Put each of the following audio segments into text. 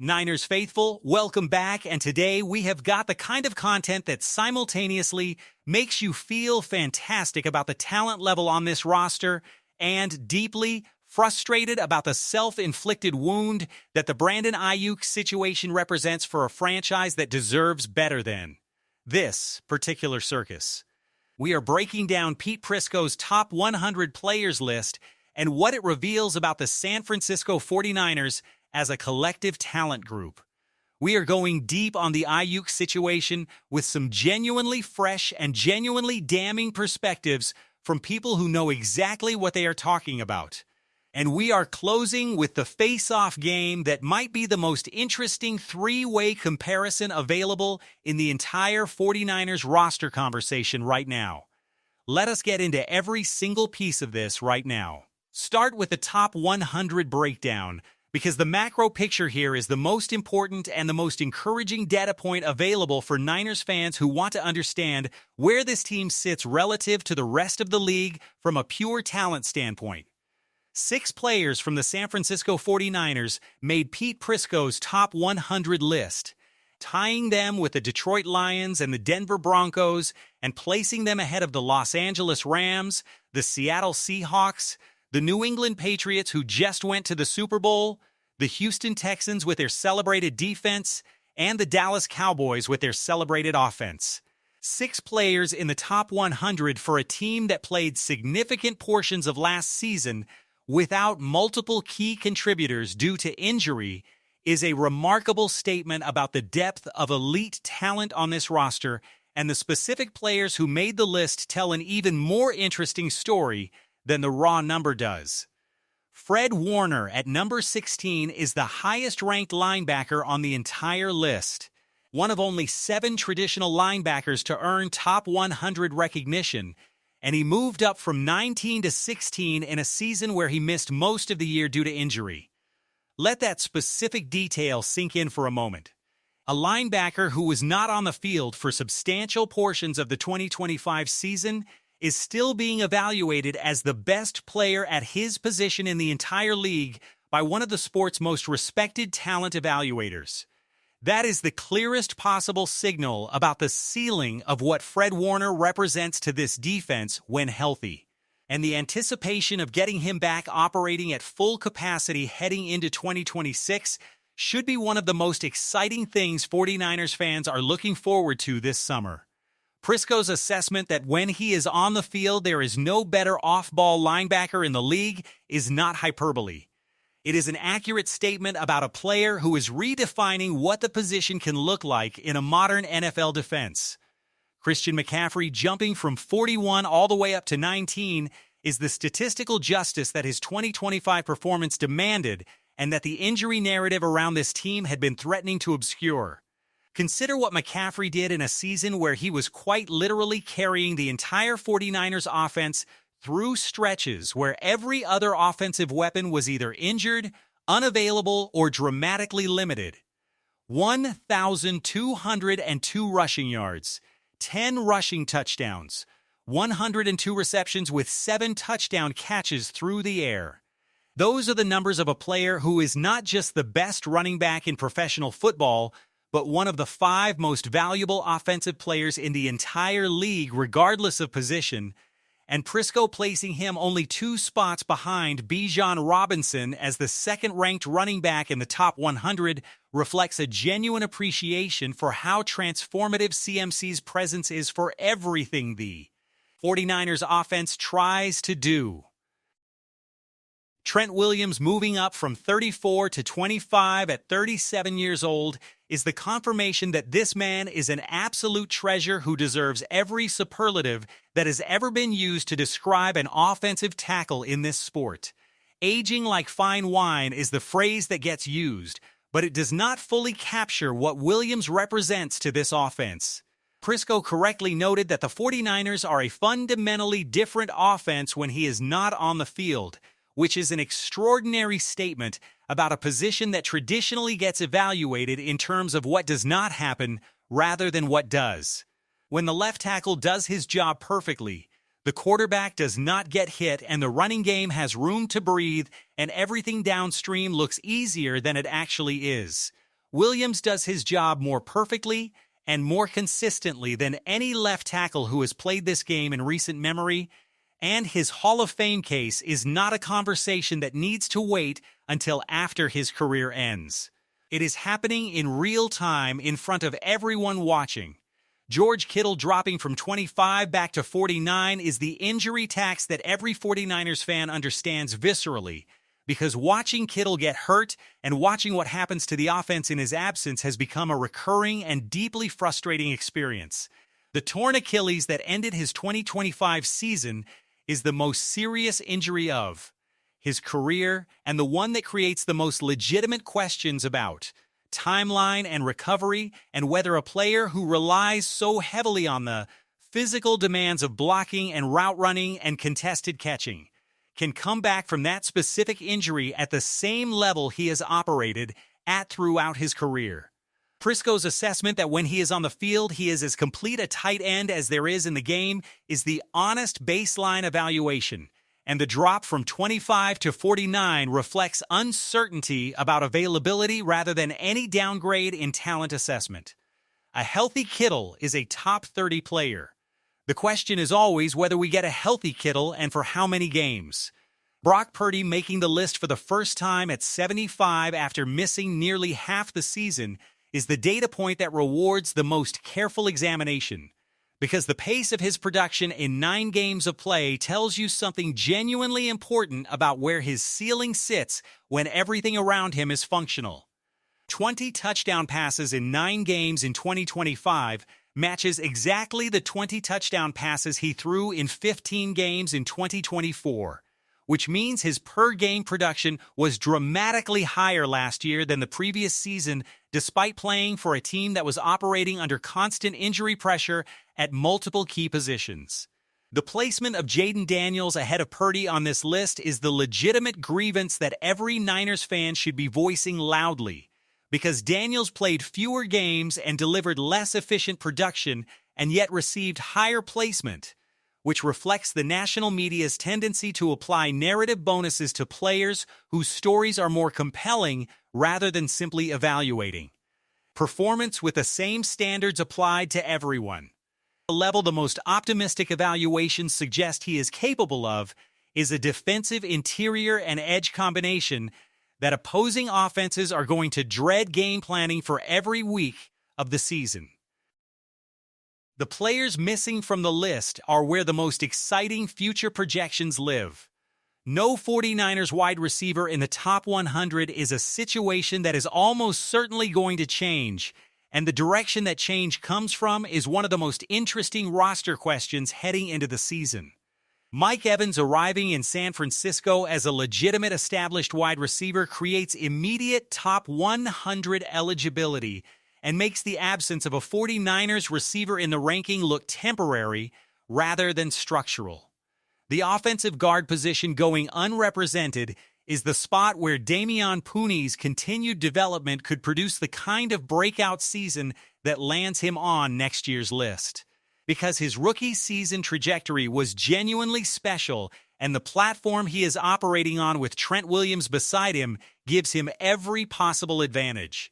Niners faithful, welcome back, and today we have got the kind of content that simultaneously makes you feel fantastic about the talent level on this roster and deeply frustrated about the self-inflicted wound that the Brandon Aiyuk situation represents for a franchise that deserves better than this particular circus. We are breaking down Pete Prisco's top 100 players list and what it reveals about the San Francisco 49ers as a collective talent group. We are going deep on the Aiyuk situation with some genuinely fresh and genuinely damning perspectives from people who know exactly what they are talking about. And we are closing with the face-off game that might be the most interesting three-way comparison available in the entire 49ers roster conversation right now. Let us get into every single piece of this right now. Start with the top 100 breakdown, because the macro picture here is the most important and the most encouraging data point available for Niners fans who want to understand where this team sits relative to the rest of the league from a pure talent standpoint. 6 players from the San Francisco 49ers made Pete Prisco's top 100 list, tying them with the Detroit Lions and the Denver Broncos and placing them ahead of the Los Angeles Rams, the Seattle Seahawks, the New England Patriots, who just went to the Super Bowl, the Houston Texans with their celebrated defense, and the Dallas Cowboys with their celebrated offense. 6 players in the top 100 for a team that played significant portions of last season without multiple key contributors due to injury is a remarkable statement about the depth of elite talent on this roster, and the specific players who made the list tell an even more interesting story than the raw number does. Fred Warner at number 16 is the highest-ranked linebacker on the entire list, one of only 7 traditional linebackers to earn top 100 recognition, and he moved up from 19 to 16 in a season where he missed most of the year due to injury. Let that specific detail sink in for a moment. A linebacker who was not on the field for substantial portions of the 2025 season is still being evaluated as the best player at his position in the entire league by one of the sport's most respected talent evaluators. That is the clearest possible signal about the ceiling of what Fred Warner represents to this defense when healthy. And the anticipation of getting him back operating at full capacity heading into 2026 should be one of the most exciting things 49ers fans are looking forward to this summer. Prisco's assessment that when he is on the field there is no better off-ball linebacker in the league is not hyperbole. It is an accurate statement about a player who is redefining what the position can look like in a modern NFL defense. Christian McCaffrey jumping from 41 all the way up to 19 is the statistical justice that his 2025 performance demanded and that the injury narrative around this team had been threatening to obscure. Consider what McCaffrey did in a season where he was quite literally carrying the entire 49ers offense through stretches where every other offensive weapon was either injured, unavailable, or dramatically limited. 1,202 rushing yards, 10 rushing touchdowns, 102 receptions with 7 touchdown catches through the air. Those are the numbers of a player who is not just the best running back in professional football, but one of the 5 most valuable offensive players in the entire league regardless of position, and Prisco placing him only 2 spots behind Bijan Robinson as the second-ranked running back in the top 100 reflects a genuine appreciation for how transformative CMC's presence is for everything the 49ers offense tries to do. Trent Williams moving up from 34 to 25 at 37 years old is the confirmation that this man is an absolute treasure who deserves every superlative that has ever been used to describe an offensive tackle in this sport. Aging like fine wine is the phrase that gets used, but it does not fully capture what Williams represents to this offense. Prisco correctly noted that the 49ers are a fundamentally different offense when he is not on the field, which is an extraordinary statement about a position that traditionally gets evaluated in terms of what does not happen rather than what does. When the left tackle does his job perfectly, the quarterback does not get hit and the running game has room to breathe and everything downstream looks easier than it actually is. Williams does his job more perfectly and more consistently than any left tackle who has played this game in recent memory, and his Hall of Fame case is not a conversation that needs to wait until after his career ends. It is happening in real time in front of everyone watching. George Kittle dropping from 25 back to 49 is the injury tax that every 49ers fan understands viscerally, because watching Kittle get hurt and watching what happens to the offense in his absence has become a recurring and deeply frustrating experience. The torn Achilles that ended his 2025 season is the most serious injury of his career and the one that creates the most legitimate questions about timeline and recovery, and whether a player who relies so heavily on the physical demands of blocking and route running and contested catching can come back from that specific injury at the same level he has operated at throughout his career. Prisco's assessment that when he is on the field, he is as complete a tight end as there is in the game is the honest baseline evaluation, and the drop from 25 to 49 reflects uncertainty about availability rather than any downgrade in talent assessment. A healthy Kittle is a top 30 player. The question is always whether we get a healthy Kittle and for how many games. Brock Purdy making the list for the first time at 75 after missing nearly half the season is the data point that rewards the most careful examination, because the pace of his production in 9 games of play tells you something genuinely important about where his ceiling sits when everything around him is functional. 20 touchdown passes in 9 games in 2025 matches exactly the 20 touchdown passes he threw in 15 games in 2024, which means his per-game production was dramatically higher last year than the previous season, despite playing for a team that was operating under constant injury pressure at multiple key positions. The placement of Jaden Daniels ahead of Purdy on this list is the legitimate grievance that every Niners fan should be voicing loudly, because Daniels played fewer games and delivered less efficient production and yet received higher placement, which reflects the national media's tendency to apply narrative bonuses to players whose stories are more compelling rather than simply evaluating performance with the same standards applied to everyone. The level the most optimistic evaluations suggest he is capable of is a defensive interior and edge combination that opposing offenses are going to dread game planning for every week of the season. The players missing from the list are where the most exciting future projections live. No 49ers wide receiver in the top 100 is a situation that is almost certainly going to change, and the direction that change comes from is one of the most interesting roster questions heading into the season. Mike Evans arriving in San Francisco as a legitimate established wide receiver creates immediate top 100 eligibility and makes the absence of a 49ers receiver in the ranking look temporary rather than structural. The offensive guard position going unrepresented is the spot where Damian Puni's continued development could produce the kind of breakout season that lands him on next year's list. Because his rookie season trajectory was genuinely special, and the platform he is operating on with Trent Williams beside him gives him every possible advantage.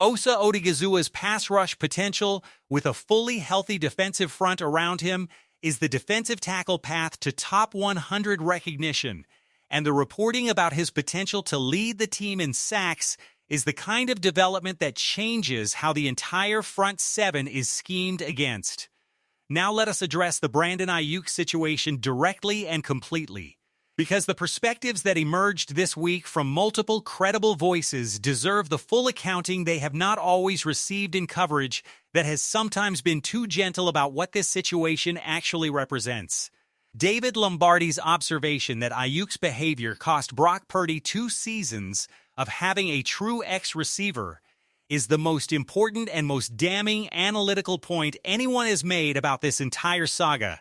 Osa Odighizuwa's pass rush potential, with a fully healthy defensive front around him, is the defensive tackle path to top 100 recognition, and the reporting about his potential to lead the team in sacks is the kind of development that changes how the entire front seven is schemed against. Now let us address the Brandon Aiyuk situation directly and completely, because the perspectives that emerged this week from multiple credible voices deserve the full accounting they have not always received in coverage that has sometimes been too gentle about what this situation actually represents. David Lombardi's observation that Aiyuk's behavior cost Brock Purdy 2 seasons of having a true X-receiver is the most important and most damning analytical point anyone has made about this entire saga,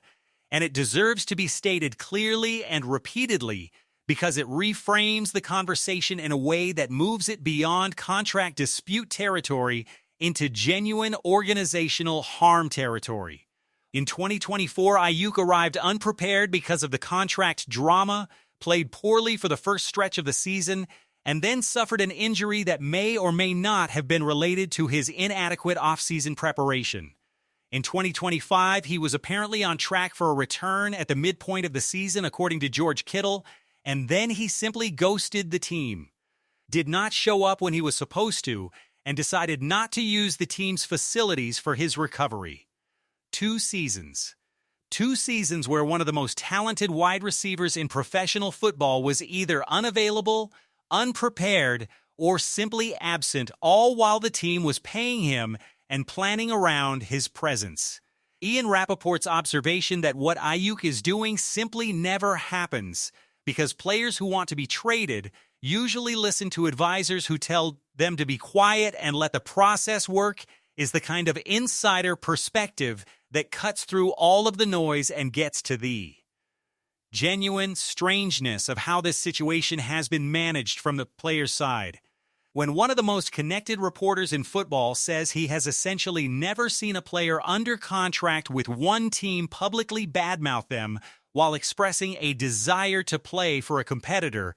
and it deserves to be stated clearly and repeatedly because it reframes the conversation in a way that moves it beyond contract dispute territory into genuine organizational harm territory. In 2024, Aiyuk arrived unprepared because of the contract drama, played poorly for the first stretch of the season, and then suffered an injury that may or may not have been related to his inadequate offseason preparation. In 2025, he was apparently on track for a return at the midpoint of the season, according to George Kittle, and then he simply ghosted the team, did not show up when he was supposed to, and decided not to use the team's facilities for his recovery. 2 seasons. 2 seasons where one of the most talented wide receivers in professional football was either unavailable, unprepared, or simply absent, all while the team was paying him and planning around his presence. Ian Rappaport's observation that what Aiyuk is doing simply never happens, because players who want to be traded usually listen to advisors who tell them to be quiet and let the process work, is the kind of insider perspective that cuts through all of the noise and gets to the genuine strangeness of how this situation has been managed from the player's side. When one of the most connected reporters in football says he has essentially never seen a player under contract with one team publicly badmouth them while expressing a desire to play for a competitor,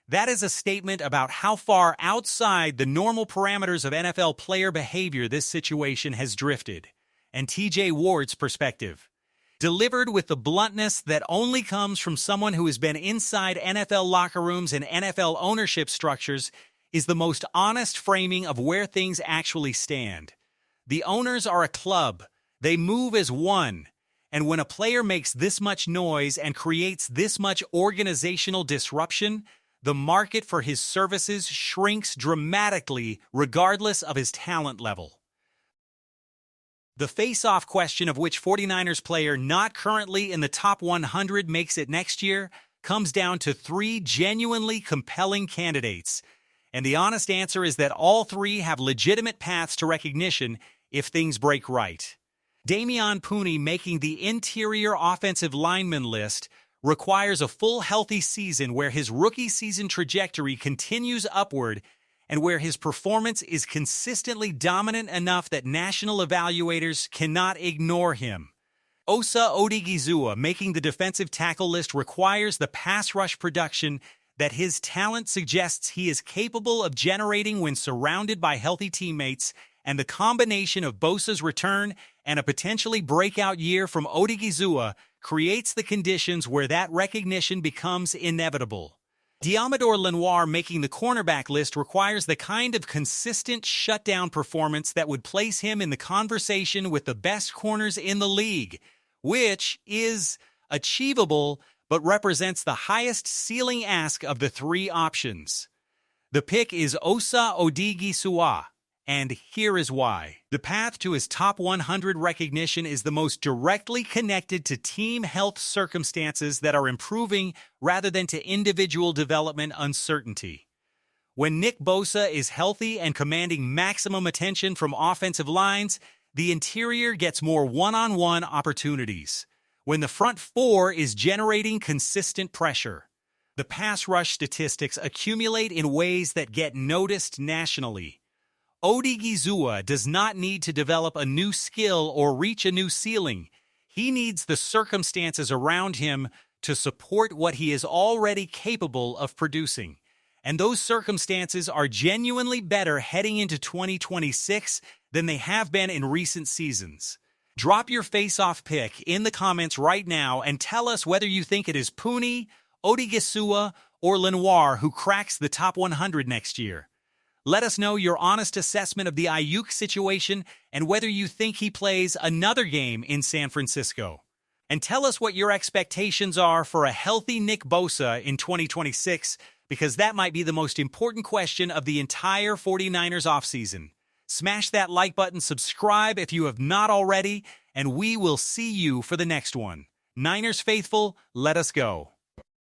that is a statement about how far outside the normal parameters of NFL player behavior this situation has drifted. And TJ Ward's perspective, delivered with the bluntness that only comes from someone who has been inside NFL locker rooms and NFL ownership structures, is the most honest framing of where things actually stand. The owners are a club. They move as one. And when a player makes this much noise and creates this much organizational disruption, the market for his services shrinks dramatically regardless of his talent level. The face-off question of which 49ers player not currently in the top 100 makes it next year comes down to 3 genuinely compelling candidates. And the honest answer is that all 3 have legitimate paths to recognition if things break right. Dameon Purdy making the interior offensive lineman list requires a full healthy season where his rookie season trajectory continues upward and where his performance is consistently dominant enough that national evaluators cannot ignore him. Osa Odigizua making the defensive tackle list requires the pass rush production that his talent suggests he is capable of generating when surrounded by healthy teammates, and the combination of Bosa's return and a potentially breakout year from Odigizua creates the conditions where that recognition becomes inevitable. Diamador Lenoir making the cornerback list requires the kind of consistent shutdown performance that would place him in the conversation with the best corners in the league, which is achievable but represents the highest ceiling ask of the 3 options. The pick is Osa Odigizua, and here is why. The path to his top 100 recognition is the most directly connected to team health circumstances that are improving rather than to individual development uncertainty. When Nick Bosa is healthy and commanding maximum attention from offensive lines, the interior gets more one-on-one opportunities. When the front 4 is generating consistent pressure, the pass rush statistics accumulate in ways that get noticed nationally. Odigizua does not need to develop a new skill or reach a new ceiling. He needs the circumstances around him to support what he is already capable of producing. And those circumstances are genuinely better heading into 2026 than they have been in recent seasons. Drop your face-off pick in the comments right now and tell us whether you think it is Purdy, Odigizua, or Lenoir who cracks the top 100 next year. Let us know your honest assessment of the Aiyuk situation and whether you think he plays another game in San Francisco. And tell us what your expectations are for a healthy Nick Bosa in 2026, because that might be the most important question of the entire 49ers offseason. Smash that like button, subscribe if you have not already, and we will see you for the next one. Niners faithful, let us go.